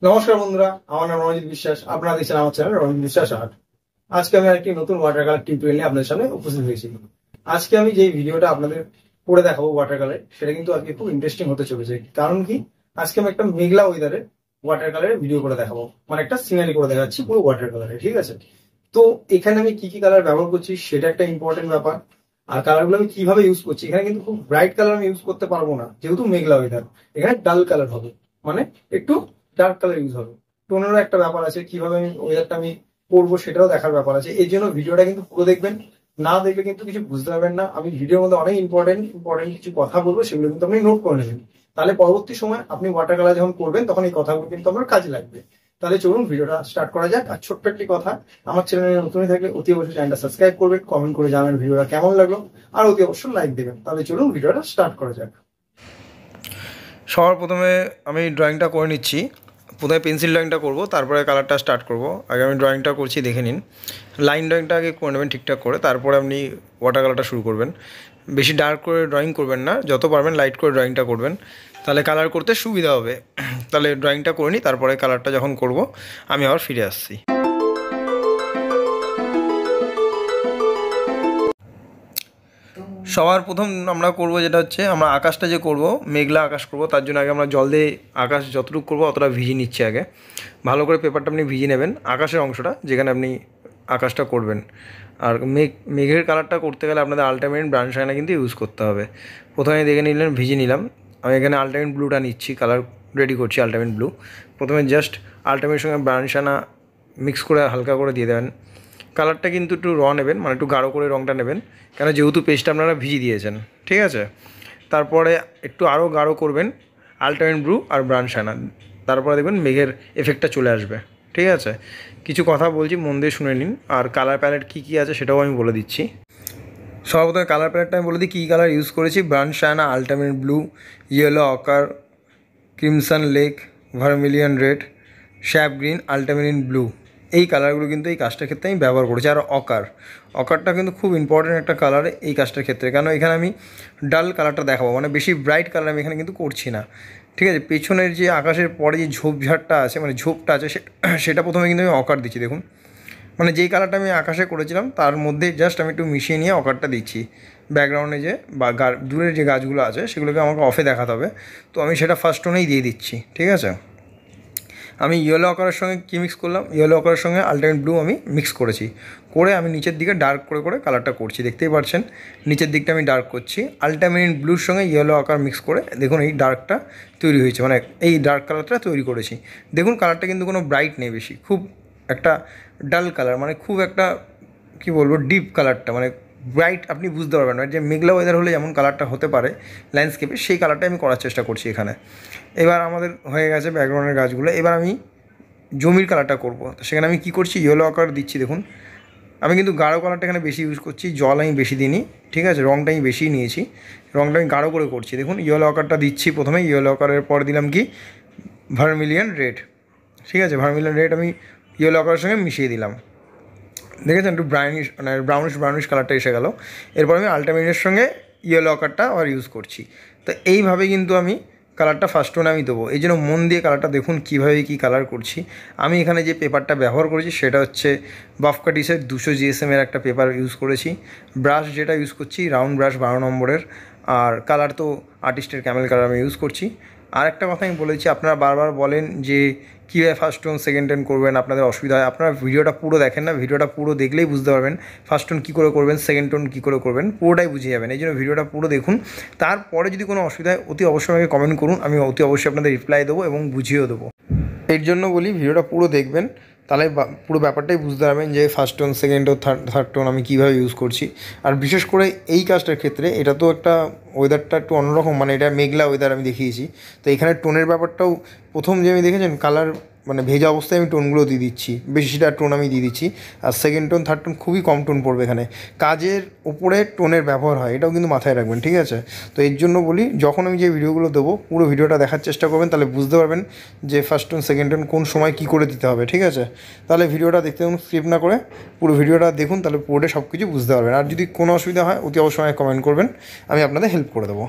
নমস্কার বন্ধুরা, আমার নাম রণজিৎ বিশ্বাস। আপনারা দেখছেন আমার চ্যানেল রণজিৎ বিশ্বাস আর্ট। আজকে আমি আরেকটি নতুন ওয়াটার কালার টিউটোরিয়াল নিয়ে আপনাদের সামনে উপস্থিত হয়েছি। আজকে আমি যে ভিডিওটা আপনাদের করে দেখাবো ওয়াটার কালার, সেটা কিন্তু আজকে খুব ইন্টারেস্টিং হতে চলেছে। কারণ কি, আজকে আমি একটা মেঘলা ওয়েদারে ওয়াটার কালারের ভিডিও করে দেখাবো, মানে একটা সিনারি করে দেখাচ্ছি পুরো ওয়াটার কালারে। ঠিক আছে, তো এখানে আমি কি কি কালার ব্যবহার করছি সেটা একটা ইম্পর্টেন্ট ব্যাপার। আর কালারগুলো আমি কিভাবে ইউজ করছি, এখানে কিন্তু খুব ব্রাইট কালার আমি ইউজ করতে পারবো না, যেহেতু মেঘলা ওয়েদার। এখানে ডাল কালার হবে, মানে একটু ডার্ক কালার ইউজ হবে। টোনেরও একটা ব্যাপার আছে, কিভাবে আমি ওয়েদারটা আমি করবো সেটাও দেখার ব্যাপার আছে। এই জন্য ভিডিওটা কিন্তু পুরো দেখবেন, না দেখলে কিন্তু কিছু বুঝতে পারবেন না। আমি ভিডিওর মধ্যে অনেক ইম্পর্টেন্ট ইম্পর্টেন্ট কিছু কথা বলবো, সেগুলো কিন্তু আপনি নোট করে নেবেন। তাহলে পরবর্তী সময় আপনি ওয়াটার কালার যখন করবেন তখন এই কথাগুলো কিন্তু আমার কাজে লাগবে। তাহলে চলুন ভিডিওটা স্টার্ট করা যাক। আর ছোট্ট একটি কথা, আমার চ্যানেলে নতুন থাকলে অতি অবশ্যই চ্যানেলটা সাবস্ক্রাইব করবেন, কমেন্ট করে জানাবেন ভিডিওটা কেমন লাগলো, আর অতি অবশ্যই লাইক দেবেন। তাহলে চলুন ভিডিওটা স্টার্ট করা যাক। সবার প্রথমে আমি ড্রয়িংটা করে নিচ্ছি। প্রথমে পেন্সিল ড্রয়িংটা করব, তারপরে কালারটা স্টার্ট করব। আগে আমি ড্রয়িংটা করছি, দেখে নিন। লাইন ড্রয়িংটা আগে করে নেবেন ঠিকঠাক করে, তারপরে আপনি ওয়াটার কালারটা শুরু করবেন। বেশি ডার্ক করে ড্রয়িং করবেন না, যত পারবেন লাইট করে ড্রয়িংটা করবেন, তাহলে কালার করতে সুবিধা হবে। তাহলে ড্রয়িংটা করে নিই, তারপরে কালারটা যখন করব আমি আবার ফিরে আসছি। সবার প্রথম আমরা করব যেটা হচ্ছে, আমরা আকাশটা যে করব, মেঘলা আকাশ করব, তার জন্য আগে আমরা জল দিয়ে আকাশ যতটুকু করবো অতটা ভিজিয়ে নিচ্ছি। আগে ভালো করে পেপারটা আপনি ভিজিয়ে নেবেন, আকাশের অংশটা যেখানে আপনি আকাশটা করবেন। আর মেঘের কালারটা করতে গেলে আপনাদের আলটিমেট ব্রাউন শাইনা কিন্তু ইউজ করতে হবে। প্রথমে দেখে নিলেন, ভিজিয়ে নিলাম। আমি এখানে আলটিমেট ব্লুটা নিচ্ছি, কালার রেডি করছি আলটিমেট ব্লু। প্রথমে জাস্ট আলটিমেটের সঙ্গে ব্রাউন শাইনা মিক্স করে হালকা করে দিয়ে দেবেন। কালারটা কিন্তু একটু নেবেন, মানে একটু গাঢ় করে রঙটা নেবেন, কেন যেহেতু পেস্টটা আপনারা ভিজিয়ে দিয়েছেন। ঠিক আছে, তারপরে একটু আরও গাঢ় করবেন আলটিমেট ব্লু আর ব্রাউন শাইনা, তারপরে দেখবেন মেঘের এফেক্টটা চলে আসবে। ঠিক আছে, কিছু কথা বলছি, মন দিয়ে শুনে নিন। আর কালার প্যালেট কী কী আছে সেটাও আমি বলে দিচ্ছি। সর্বপ্রথমে কালার প্যালেটটা আমি বলে দিই কী কালার ইউজ করেছি। Brown sienna, ultimate blue, yellow ochre, crimson lake, vermilion red, sap green, ultimate blue, এই কালারগুলো কিন্তু এই কাজটার ক্ষেত্রে আমি ব্যবহার করেছি। আর অকারটা কিন্তু খুব ইম্পর্টেন্ট একটা কালার এই কাজটার ক্ষেত্রে, কেন এখানে আমি ডাল কালারটা দেখাবো, মানে বেশি ব্রাইট কালার আমি এখানে কিন্তু করছি না। ঠিক আছে, পেছনের যে আকাশের পরে যে ঝোপঝাড়টা আছে, মানে ঝোপটা আছে, সেটা প্রথমে কিন্তু আমি অকার দিচ্ছি। দেখুন, মানে যেই কালারটা আমি আকাশে করেছিলাম তার মধ্যে জাস্ট আমি একটু মিশিয়ে নিয়ে অকারটা দিচ্ছি। ব্যাকগ্রাউন্ডে যে বা দূরের যে গাছগুলো আছে সেগুলোকে আমাকে অফে দেখাতে হবে, তো আমি সেটা ফার্স্ট টোনেই দিয়ে দিচ্ছি। ঠিক আছে, আমি ইয়েলো আকারের সঙ্গে কী মিক্স করলাম, ইয়েলো আকারের সঙ্গে আলটিমেট ব্লু আমি মিক্স করেছি, করে আমি নিচের দিকে ডার্ক করে করে কালারটা করছি। দেখতেই পাচ্ছেন নিচের দিকটা আমি ডার্ক করছি আলটিমেট ব্লুর সঙ্গে ইয়েলো আকার মিক্স করে। দেখুন এই ডার্কটা তৈরি হয়েছে, মানে এই ডার্ক কালারটা তৈরি করেছি। দেখুন কালারটা কিন্তু কোনো ব্রাইট নেই বেশি, খুব একটা ডাল কালার, মানে খুব একটা কী বলবো ডিপ কালারটা, মানে ব্রাইট আপনি বুঝতে পারবেন না। যে মেঘলা ওয়েদার হলে যেমন কালারটা হতে পারে ল্যান্ডস্কেপে, সেই কালারটা আমি করার চেষ্টা করছি এখানে। এবার আমাদের হয়ে গেছে ব্যাকগ্রাউন্ডের গাছগুলো, এবার আমি জমির কালারটা করব। তো সেখানে আমি কী করছি, ইয়েলো আকার দিচ্ছি। দেখুন আমি কিন্তু গাঢ় কালারটা এখানে বেশি ইউজ করছি, জল আমি বেশি দিইনি। ঠিক আছে, রঙটা আমি বেশি নিয়েছি, রঙটা আমি গাঢ় করে করছি। দেখুন ইয়েলো আকারটা দিচ্ছি প্রথমে, ইয়েলো আকারের পর দিলাম কি ভার্মিলিয়ন রেড। ঠিক আছে, ভার্মিলিয়ন রেড আমি ইয়েলো আকারের সঙ্গে মিশিয়ে দিলাম। দেখেছেন একটু ব্রাউনিশ, মানে ব্রাউনিশ কালারটা এসে গেল। এরপর আমি আলটিমেটের সঙ্গে ইয়েলো আকারটা আবার ইউজ করছি। তো এইভাবে কিন্তু আমি কালারটা ফার্স্ট টোনে আমি দেবো। এই জন্য মন দিয়ে কালারটা দেখুন কীভাবে কী কালার করছি। আমি এখানে যে পেপারটা ব্যবহার করেছি সেটা হচ্ছে বাফকাটিসের 200 GSM এর একটা পেপার ইউজ করেছি। ব্রাশ যেটা ইউজ করছি রাউন্ড ব্রাশ 12 নম্বরের। আর কালার তো আর্টিস্টের ক্যামেল কালার আমি ইউজ করছি। আর একটা কথা আমি বলেছি, আপনারা বারবার বলেন যে কীভাবে ফার্স্ট টোন সেকেন্ড টোন করবেন, আপনাদের অসুবিধা হয়। আপনারা ভিডিওটা পুরো দেখেন না, ভিডিওটা পুরো দেখলেই বুঝতে পারবেন ফার্স্ট টোন কী করে করবেন, সেকেন্ড টোন কী করে করবেন, পুরোটাই বুঝে যাবেন। এই জন্য ভিডিওটা পুরো দেখুন। তারপরে যদি কোনো অসুবিধা হয় অতি অবশ্যই আমাকে কমেন্ট করুন, আমি অতি অবশ্যই আপনাদের রিপ্লাই দেবো এবং বুঝিয়েও দেবো। এর জন্য বলি ভিডিওটা পুরো দেখবেন, তাহলে পুরো ব্যাপারটাই বুঝতে পারবেন যে first tone second tone third tone আমি কীভাবে ইউজ করছি। আর বিশেষ করে এই কাজটার ক্ষেত্রে এটা তো একটা ওয়েদারটা একটু অন্যরকম, মানে এটা মেঘলা ওয়েদার আমি দেখিয়েছি, তো এখানে টোনের ব্যাপারটাও প্রথম যে আমি দেখেছেন কালার মানে ভেজা অবস্থায় আমি টোনগুলো দিয়ে দিচ্ছি, বেশিটা টোন আমি দিয়ে দিচ্ছি। আর সেকেন্ড টোন থার্ড টোন খুবই কম টোন পড়বে এখানে, কাজের উপরে টোনের ব্যবহার হয়, এটাও কিন্তু মাথায় রাখবেন। ঠিক আছে, তো এর জন্য বলি যখন আমি যে ভিডিওগুলো দেবো পুরো ভিডিওটা দেখার চেষ্টা করবেন, তাহলে বুঝতে পারবেন যে ফার্স্ট টোন সেকেন্ড টোন কোন সময় কী করে দিতে হবে। ঠিক আছে, তাহলে ভিডিওটা দেখতে স্কিপ না করে পুরো ভিডিওটা দেখুন, তাহলে পুরোটা সব কিছু বুঝতে পারবেন। আর যদি কোনো অসুবিধা হয় অতি অবশ্যই কমেন্ট করবেন, আমি আপনাদের হেল্প করে দেবো।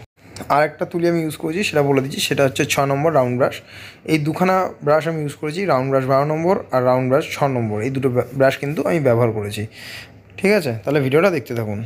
আর একটা তুলি আমি ইউজ করেছি, সেটা বলে দিচ্ছি, সেটা হচ্ছে 6 নম্বর রাউন্ড ব্রাশ। এই দুখানা ব্রাশ আমি ইউজ করেছি, রাউন্ড ব্রাশ 12 নম্বর আর রাউন্ড ব্রাশ 6 নম্বর। এই দুটো ব্রাশ কিন্তু আমি ব্যবহার করেছি। ঠিক আছে, তাহলে ভিডিওটা দেখতে থাকুন।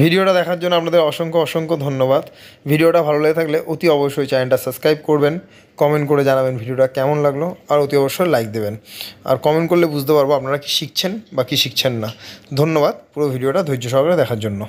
ভিডিওটা দেখার জন্য আপনাদের অসংখ্য অসংখ্য ধন্যবাদ। ভিডিওটা ভালো লেগে থাকলে অতি অবশ্যই চ্যানেলটা সাবস্ক্রাইব করবেন, কমেন্ট করে জানাবেন ভিডিওটা কেমন লাগলো, আর অতি অবশ্যই লাইক দেবেন। আর কমেন্ট করলে বুঝতে পারবো আপনারা কি শিখছেন বা কি শিখছেন না। ধন্যবাদ পুরো ভিডিওটা ধৈর্য সহকারে দেখার জন্য।